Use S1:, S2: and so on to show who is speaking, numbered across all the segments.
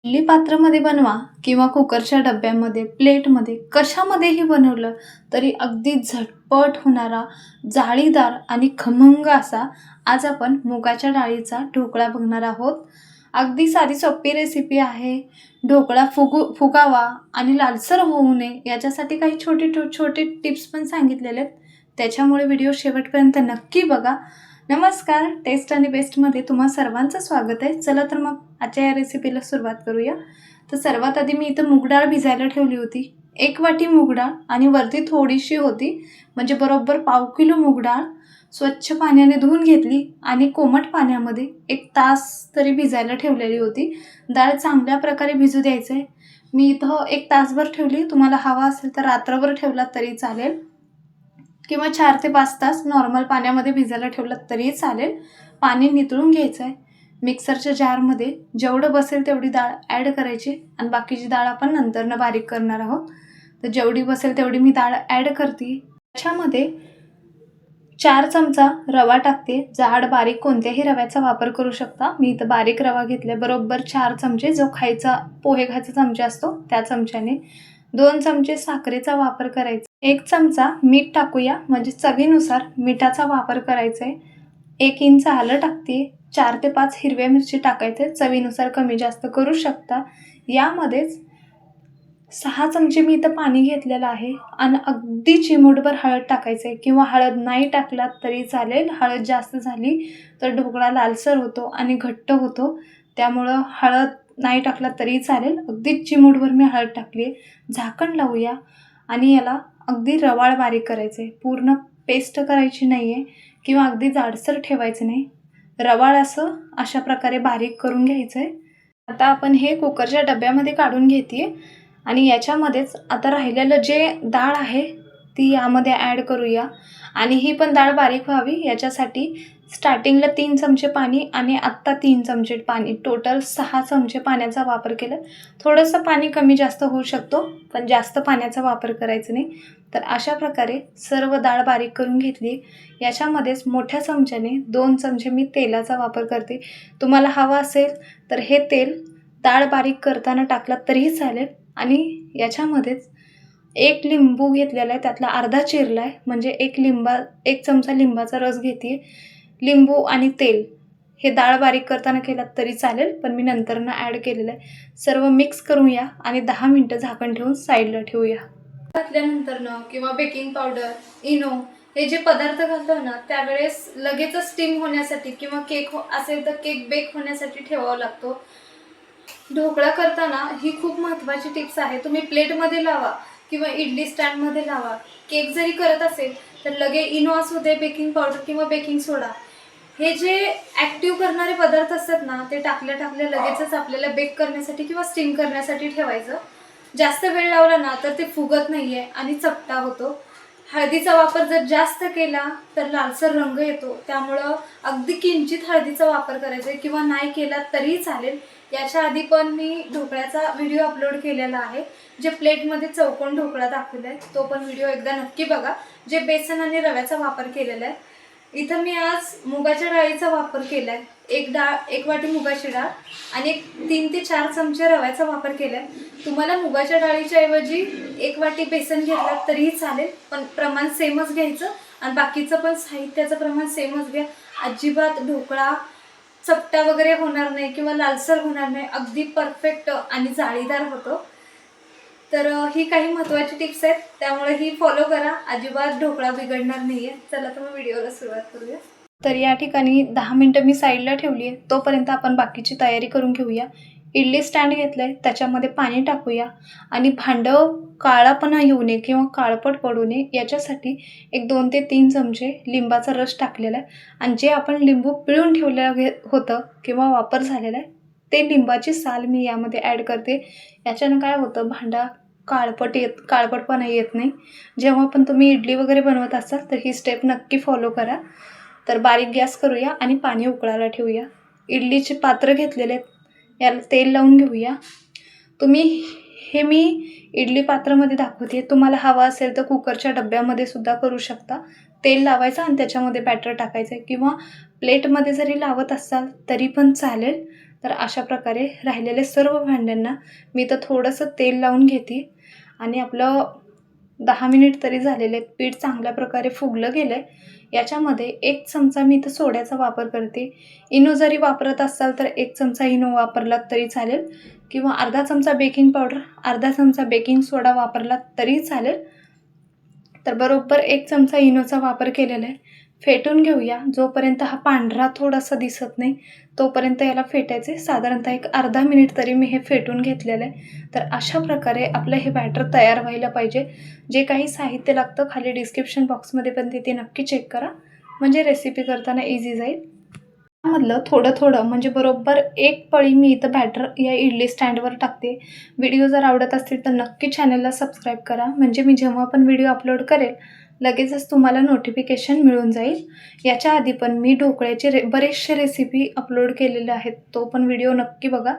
S1: इडली पात्रामध्ये बनवा किंवा कुकरच्या डब्यामध्ये, प्लेटमध्ये, कशामध्येही बनवलं तरी अगदी झटपट होणारा, जाळीदार आणि खमंग असा आज आपण मुगाच्या डाळीचा ढोकळा बघणार आहोत. अगदी साधी सोपी रेसिपी आहे. ढोकळा फुगावा आणि लालसर होऊ नये याच्यासाठी काही छोटे टिप्स पण सांगितलेले आहेत. त्याच्यामुळे व्हिडिओ शेवटपर्यंत नक्की बघा. नमस्कार, टेस्ट आणि बेस्टमध्ये तुम्हा सर्वांचं स्वागत आहे. चला तर मग आजच्या या रेसिपीला सुरुवात करूया. तर सर्वात आधी मी इथं मूग डाळ भिजायला ठेवली होती. 1 वाटी मूग डाळ आणि वरती थोडीशी होती, म्हणजे बरोबर पाव किलो मूग डाळ स्वच्छ पाण्याने धुवून घेतली आणि कोमट पाण्यामध्ये 1 तास तरी भिजायला ठेवलेली होती. डाळ चांगल्या प्रकारे भिजू द्यायचं आहे. मी इथं 1 तासभर ठेवली. तुम्हाला हवा असेल तर रात्रभर ठेवलात तरी चालेल किंवा 4 ते 5 तास नॉर्मल पाण्यामध्ये भिजायला ठेवलात तरीही चालेल. पाणी नितळून घ्यायचं आहे. मिक्सरच्या जारमध्ये जेवढं बसेल तेवढी डाळ ॲड करायची आणि बाकीची डाळ आपण नंतरनं बारीक करणार आहोत. तर जेवढी बसेल तेवढी मी डाळ ॲड करते. त्याच्यामध्ये 4 चमचा रवा टाकते. जाड बारीक कोणत्याही रव्याचा वापर करू शकता. मी इथं बारीक रवा घेतला. बरोबर 4 चमचे, जो पोहे खायचा चमचा असतो त्या चमच्याने. 2 चमचे साखरेचा वापर करायचा. 1 चमचा मीठ टाकूया, म्हणजे चवीनुसार मिठाचा वापर करायचा आहे. 1 इंच आलं टाकते. 4 ते 5 हिरव्या मिरची टाकायचे. चवीनुसार कमी जास्त करू शकता. यामध्येच 6 चमचे मी इथं पाणी घेतलेलं आहे आणि अगदी चिमूटभर हळद टाकायचं आहे, किंवा हळद नाही टाकलात तरी चालेल. हळद जास्त झाली तर ढोकळा लालसर होतो आणि घट्ट होतो, त्यामुळं हळद नाही टाकलात तरी चालेल. अगदी चिमूटभर मी हळद टाकली आहे. झाकण लावूया आणि याला अगदी रवाळ बारीक करायचं आहे. पूर्ण पेस्ट करायची नाही आहे किंवा अगदी जाडसर ठेवायचं नाही. रवाळ अशा प्रकारे बारीक करून घ्यायचं आहे. आता आपण हे कुकरच्या डब्यामध्ये काढून घेते आणि याच्यामध्येच आता राहिलेलं जे डाळ आहे ती यामध्ये ॲड करूया. आणि ही पण डाळ बारीक व्हावी याच्यासाठी स्टार्टिंगला 3 चमचे पाणी आणि आत्ता 3 चमचे पाणी, टोटल 6 चमचे पाण्याचा वापर केला. थोडंसं पाणी कमी जास्त होऊ शकतो, पण जास्त पाण्याचा वापर करायचा नाही. तर अशा प्रकारे सर्व डाळ बारीक करून घेतली. याच्यामध्येच मोठ्या चमच्याने 2 चमचे मी तेलाचा वापर करते. तुम्हाला हवं असेल तर हे तेल डाळ बारीक करताना टाकलात तरीही चालेल. आणि याच्यामध्येच 1 लिंबू घेतलेला आहे, त्यातला अर्धा चिरला आहे, म्हणजे 1 चमचा लिंबाचा रस घेते. लिंबू आणि तेल हे डाळ बारीक करताना केलात तरी चालेल, पण मी नंतरनं ॲड केलेलं आहे. सर्व मिक्स करूया आणि 10 मिनटं झाकण ठेवून साईडला ठेवूया. घातल्यानंतरनं किंवा बेकिंग पावडर, इनो हे जे पदार्थ घालतो ना, त्यावेळेस लगेच स्टीम होण्यासाठी किंवा केक असेल तर केक बेक होण्यासाठी ठेवावा लागतो. ढोकळा करताना ही खूप महत्त्वाची टिप्स आहे. तुम्ही प्लेटमध्ये लावा किंवा इडली स्टँडमध्ये लावा. केक जरी करत असेल तर लगे इनो असू दे, बेकिंग पावडर किंवा बेकिंग सोडा, हे जे ॲक्टिव्ह करणारे पदार्थ असतात ना, ते टाकल्या लगेचच आपल्याला बेक करण्यासाठी किंवा स्टीम करण्यासाठी ठेवायचं. जास्त वेळ लावला ना तर ते फुगत नाही आहे आणि चपटा होतो. हळदीचा वापर जर जास्त केला तर लालसर रंग येतो, त्यामुळं अगदी किंचित हळदीचा वापर करायचा आहे, किंवा नाही केला तरीही चालेल. याच्या आधी पण मी ढोकळ्याचा व्हिडिओ अपलोड केलेला आहे, जे प्लेटमध्ये चौकोन ढोकळा दाखवला आहे. तो पण व्हिडिओ एकदा नक्की बघा, जे बेसन आणि रव्याचा वापर केलेला आहे. इथं मी आज मुगाच्या डाळीचा वापर केला आहे. 1 वाटी मुगाची डाळ आणि 3 ते 4 चमचे रव्याचा वापर केला आहे. तुम्हाला मुगाच्या डाळीच्या ऐवजी 1 वाटी बेसन घेतलात तरीही चालेल, पण प्रमाण सेमच घ्यायचं आणि बाकीचं पण साहित्याचं प्रमाण सेमच घ्या. अजिबात ढोकळा चपटा वगैरे होणार नाही किंवा लालसर होणार नाही. अगदी परफेक्ट आणि जाळीदार होतो. तर ही काही महत्त्वाची टिप्स आहेत, त्यामुळे ही फॉलो करा. अजिबात ढोकळा बिघडणार नाही आहे. चला तर मग व्हिडिओला सुरुवात करूया. तर या ठिकाणी 10 मिनटं मी साईडला ठेवली आहे. तोपर्यंत आपण बाकीची तयारी करून घेऊया. इडली स्टँड घेतलं आहे, त्याच्यामध्ये पाणी टाकूया आणि भांडं काळापणा येऊ नये किंवा काळपट पडू नये याच्यासाठी 2 ते 3 चमचे लिंबाचा रस टाकलेला आहे. आणि जे आपण लिंबू पिळून ठेवलेलं होतं किंवा वापर झालेला आहे, ते लिंबाची साल मी यामध्ये ॲड करते. याच्यानं काय होतं, भांडा काळपटपणा येत नाही. जेव्हा पण तुम्ही इडली वगैरे बनवत असाल तर ही स्टेप नक्की फॉलो करा. तर बारीक गॅस करूया आणि पाणी उकळायला ठेवूया. इडलीचे पात्र घेतलेले आहेत, याला तेल लावून घेऊया. मी इडली पात्रामध्ये दाखवते. तुम्हाला हवा असेल तर कुकरच्या डब्यामध्ये सुद्धा करू शकता. तेल लावायचं आणि त्याच्यामध्ये बॅटर टाकायचं, किंवा प्लेटमध्ये जरी लावत असाल तरी पण चालेल. तर अशा प्रकारे राहिलेले सर्व भांड्यांना मी तर थोडंसं तेल लावून घेते आणि आपलं 10 मिनिट तरी झालेले आहेत. पीठ चांगल्या प्रकारे फुगलं गेलं आहे. याच्यामध्ये 1 चमचा मी इथं सोड्याचा वापर करते. इनो जरी वापरत असाल तर 1 चमचा इनो वापरलात तरी चालेल किंवा अर्धा चमचा बेकिंग पावडर, अर्धा चमचा बेकिंग सोडा वापरलात तरी चालेल. तर बरोबर 1 चमचा इनोचा वापर केलेला आहे. फेटून घेऊया. जोपर्यंत हा पांढरा थोडासा दिसत नाही तोपर्यंत याला फेटायचे. साधारणतः एक अर्धा मिनिट तरी मी हे फेटून घेतलेलं आहे. तर अशा प्रकारे आपलं हे बॅटर तयार व्हायला पाहिजे. जे काही साहित्य लागतं खाली डिस्क्रिप्शन बॉक्समध्ये पण ते नक्की चेक करा, म्हणजे रेसिपी करताना इझी जाईल. त्यामधलं थोडं थोडं म्हणजे बरोबर 1 पळी मी इथं बॅटर या इडली स्टँडवर टाकते. व्हिडिओ जर आवडत असतील तर नक्की चॅनलला सबस्क्राईब करा, म्हणजे मी जेव्हा पण व्हिडिओ अपलोड करेल लगेचच तुम्हाला नोटिफिकेशन मिळून जाईल. याच्या आधी पण मी ढोकळ्याचे बरेचसे रेसिपी अपलोड केलेले आहेत, तो पण व्हिडिओ नक्की बघा.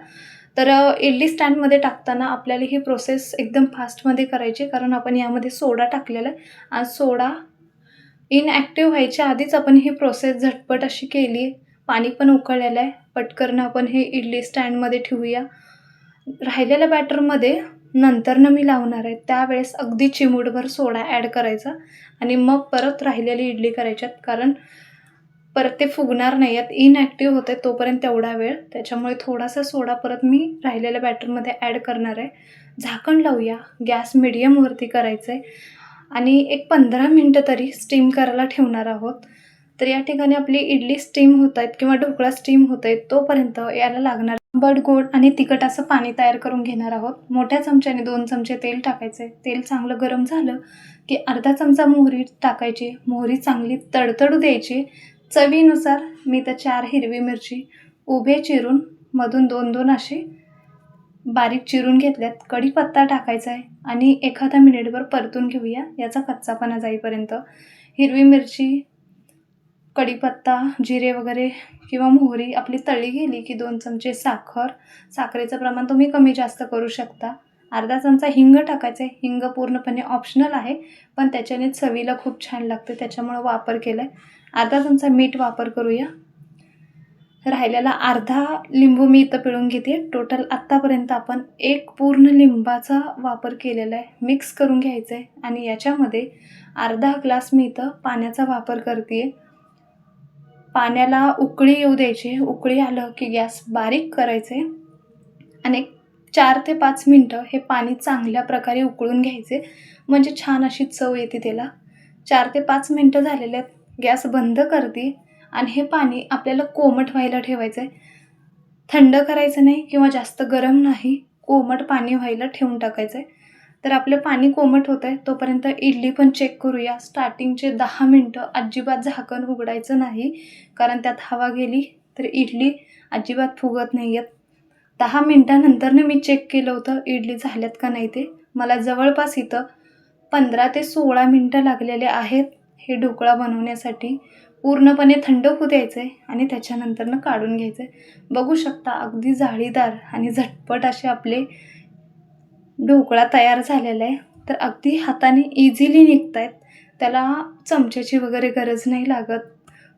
S1: तर इडली स्टँडमध्ये टाकताना आपल्याला ही प्रोसेस एकदम फास्टमध्ये करायची, कारण आपण यामध्ये सोडा टाकलेला आहे. आज सोडा इनॲक्टिव्ह व्हायच्या आधीच आपण ही प्रोसेस झटपट अशी केली आहे. पाणी पण उकळलेलं आहे. पटकन आपण हे इडली स्टँडमध्ये ठेवूया. राहिलेल्या बॅटरमध्ये नंतरनं मी लावणार आहे, त्यावेळेस अगदी चिमूटभर सोडा ॲड करायचा आणि मग परत राहिलेली इडली करायच्यात, कारण परत ते फुगणार नाही आहेत. इनॲक्टिव्ह होते तोपर्यंत तेवढा वेळ, त्याच्यामुळे थोडासा सोडा परत मी राहिलेल्या बॅटरमध्ये ॲड करणार आहे. झाकण लावूया. गॅस मीडियमवरती करायचं आहे आणि एक 15 मिनटं तरी स्टीम करायला ठेवणार आहोत. तर या ठिकाणी आपली इडली स्टीम होत आहेत किंवा ढोकळा स्टीम होत आहे तोपर्यंत याला लागणार आंबट, गोड आणि तिखट असं पाणी तयार करून घेणार आहोत. मोठ्या चमच्याने 2 चमचे तेल टाकायचे. तेल चांगलं गरम झालं की अर्धा चमचा मोहरी टाकायची. मोहरी चांगली तडतडू द्यायची. चवीनुसार मी तर 4 हिरवी मिरची उभे चिरून मधून 2-2 असे बारीक चिरून घेतल्यात. कढीपत्ता टाकायचा आहे आणि एखादा मिनिटभर परतून घेऊया याचा कच्चापणा जाईपर्यंत. हिरवी मिरची, कढीपत्ता, जिरे वगैरे किंवा मोहरी आपली तळली गेली की 2 चमचे साखर, साखरेचं प्रमाण तुम्ही कमी जास्त करू शकता. अर्धा चमचा हिंग टाकायचं आहे. हिंग पूर्णपणे ऑप्शनल आहे, पण त्याच्याने चवीला खूप छान लागते, त्याच्यामुळं वापर केला आहे. अर्धा चमचा मीठ वापर करूया. राहिलेला अर्धा लिंबू मी इथं पिळून घेते. टोटल आत्तापर्यंत आपण 1 पूर्ण लिंबाचा वापर केलेला आहे. मिक्स करून घ्यायचं आहे आणि याच्यामध्ये अर्धा ग्लास मी इथं पाण्याचा वापर करते आहे. पाण्याला उकळी येऊ द्यायची. उकळी आलं की गॅस बारीक करायचे आणि 4 ते 5 मिनटं हे पाणी चांगल्या प्रकारे उकळून घ्यायचे, म्हणजे छान अशी चव येते त्याला. 4 ते 5 मिनटं झालेले आहेत. गॅस बंद करते आणि हे पाणी आपल्याला कोमट व्हायला ठेवायचं आहे. थंड करायचं नाही किंवा जास्त गरम नाही, कोमट पाणी व्हायला ठेवून टाकायचं आहे. तर आपलं पाणी कोमट होतं आहे तोपर्यंत इडली पण चेक करूया. स्टार्टिंगचे 10 मिनटं अजिबात झाकण उघडायचं नाही, कारण त्यात हवा गेली तर इडली अजिबात फुगत नाही आहेत. 10 मिनटानंतरनं मी चेक केलं होतं इडली झाल्यात का नाही ते. मला जवळपास इथं 15 ते 16 मिनटं लागलेले आहेत हे ढोकळा बनवण्यासाठी. पूर्णपणे थंड होऊ द्यायचं आहे आणि त्याच्यानंतरनं काढून घ्यायचं आहे. बघू शकता अगदी जाळीदार आणि झटपट असे आपले ढोकळा तयार झालेला आहे. तर अगदी हाताने इझिली निघत आहेत, त्याला चमच्याची वगैरे गरज नाही लागत.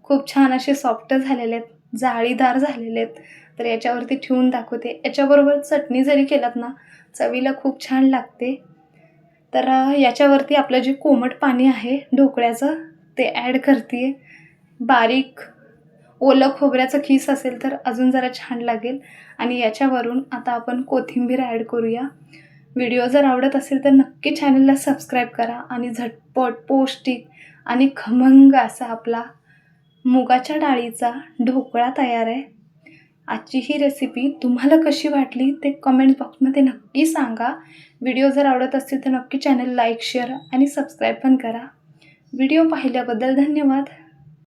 S1: खूप छान असे सॉफ्ट झालेले आहेत, जाळीदार झालेले आहेत. तर याच्यावरती ठेवून दाखवते. याच्याबरोबर चटणी जरी केलात ना चवीला खूप छान लागते. तर याच्यावरती आपलं जे कोमट पाणी आहे ढोकळ्याचं ते ॲड करते. बारीक ओलं खोबऱ्याचं खीस असेल तर अजून जरा छान लागेल आणि याच्यावरून आता आपण कोथिंबीर ॲड करूया. व्हिडिओ जर आवडत असेल तर नक्की चॅनलला सबस्क्राईब करा आणि झटपट, पौष्टिक आणि खमंग असा आपला मुगाच्या डाळीचा ढोकळा तयार आहे. आजची ही रेसिपी तुम्हाला कशी वाटली ते कमेंट बॉक्समध्ये नक्की सांगा. व्हिडिओ जर आवडत असतील तर नक्की चॅनल लाईक, शेअर आणि सबस्क्राईब पण करा. व्हिडिओ पाहिल्याबद्दल धन्यवाद.